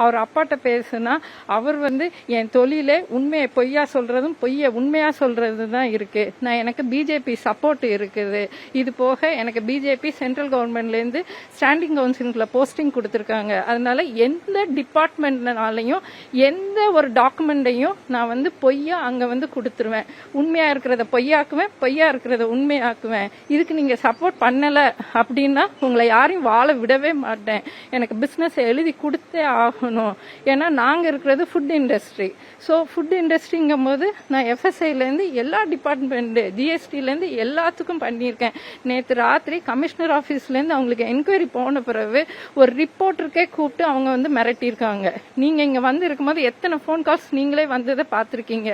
அவர் அப்பாட்ட பேசுனா அவர் வந்து என் தொழிலே உண்மையை பொய்யா சொல்றதும் பொய்யை உண்மையா சொல்றது தான் இருக்கு. நான் எனக்கு பிஜேபி சப்போர்ட் இருக்குது. இது போக எனக்கு பிஜேபி சென்ட்ரல் கவர்மெண்ட்லேருந்து ஸ்டாண்டிங் கவுன்சிலுக்குள்ள போஸ்டிங் கொடுத்துருக்காங்க. அதனால எந்த டிபார்ட்மெண்ட்னாலையும் எந்த ஒரு டாக்குமெண்ட்டையும் நான் வந்து பொய்யா அங்க வந்து கொடுத்துருவேன். உண்மையா இருக்கிறத பொய்யாக்குவேன், பொய்யா இருக்கிறத உண்மையாக்குவேன். இதுக்கு நீங்க சப்போர்ட் பண்ணல அப்படின்னா உங்களை யாரையும் வாழ விடவே மாட்டேன். எனக்கு பிசினஸ் எழுதி கொடுத்தே ஆகணும். ஏன்னா நாங்க இருக்கிறது ஃபுட் இண்டஸ்ட்ரி. ஸோ ஃபுட் இண்டஸ்ட்ரிங்கும் போது நான் எஃப்எஸ்ஐலேருந்து எல்லா டிபார்ட்மெண்ட் ஜிஎஸ்டிலேருந்து எல்லாத்துக்கும் பண்ணியிருக்கேன். நேற்று ராத்திரி கமிஷனர் ஆஃபீஸ்லேருந்து அவங்களுக்கு என்கொயரி போன பிறகு ஒரு ரிப்போர்ட்டருக்கே கூப்பிட்டு அவங்க வந்து மிரட்டியிருக்காங்க. நீங்க இங்க வந்து இருக்கும்போது எத்தனை ஃபோன் கால்ஸ் நீங்களே வந்ததை பார்த்துருக்கீங்க.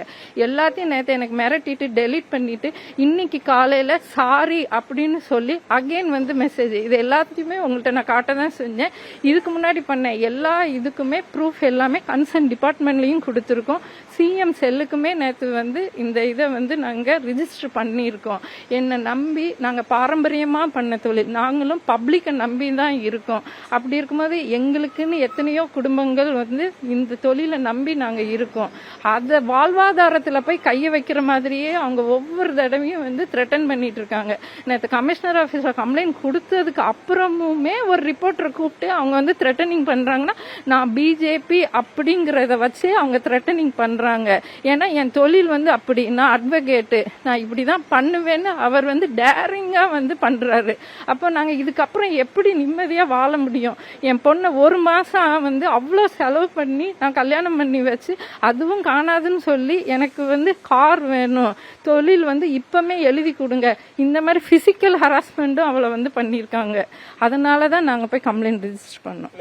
எல்லாத்தையும் நேற்று எனக்கு மிரட்டிட்டு டெலீட் பண்ணிட்டு இன்னைக்கு காலையில சாரி அப்படின்னு சொல்லி அகைன் வந்து மெசேஜ். இது எல்லாத்தையுமே உங்கள்கிட்ட நான் காட்ட தான் செஞ்சேன். இதுக்கு முன்னாடி பண்ண எல்லா இதுக்குமே ப்ரூஃப் எல்லாமே கன்சர்ன் டிபார்ட்மெண்ட்லயும் கொடுத்துருக்கோம். சிஎம் செல்லுக்குமே நேற்று வந்து இந்த இதை வந்து நாங்க ரிஜிஸ்டர் பண்ணியிருக்கோம். என்னை நம்பி நாங்க பாரம்பரியமா பண்ண தொழில், நாங்களும் பப்ளிக்கை நம்பி தான் இருக்கோம். அப்படி இருக்கும்போது எங்களுக்குன்னு எத்தனையோ குடும்பங்கள் வந்து இந்த தொழிலை நம்பி நாங்க இருக்கோம். அத வாழ்வாதாரத்துல போய் கைய வைக்கிற மாதிரியே அவங்க ஒவ்வொரு தடவையும் வந்து த்ரெட்டன் பண்ணிட்டு இருக்காங்க. நேற்று கமிஷனர் ஆபீஸ்ல கம்ப்ளைண்ட் கொடுத்ததுக்கு அப்புறமுமே ஒரு ரிப்போர்ட்டரை கூப்பிட்டு அவங்க வந்து த்ரெட்டனிங் பண்றாங்கன்னா நான் பிஜேபி அப்படிங்கறத வச்சு அவங்க த்ரெட்டனிங் பண்றாங்க. ஏன்னா என் தொழில் வந்து அப்படி, நான் அட்வொகேட்டு, நான் இப்படிதான் பண்ணுவேன்னு அவர் வந்து டேரிங்கா வந்து பண்றாரு. அப்போ நாங்க இதுக்கப்புறம் எப்படி நிம்மதியா வாழ முடியும்? என் பொண்ணை 1 மாசம் வந்து அவ்வளோ செலவு பண்ணி நான் கல்யாணம் பண்ணி வச்சு அதுவும் காணாதுன்னு சொல்லி எனக்கு வந்து கார் வேணும், தொழில் வந்து இப்பமே எழுதி கொடுங்க, இந்த மாதிரி பிசிக்கல் ஹராஸ்மெண்ட்டும் அவளை வந்து பண்ணியிருக்காங்க. அதனாலதான் நாங்க போய் கம்ப்ளைண்ட் ரிஜிஸ்டர் பண்ணோம்.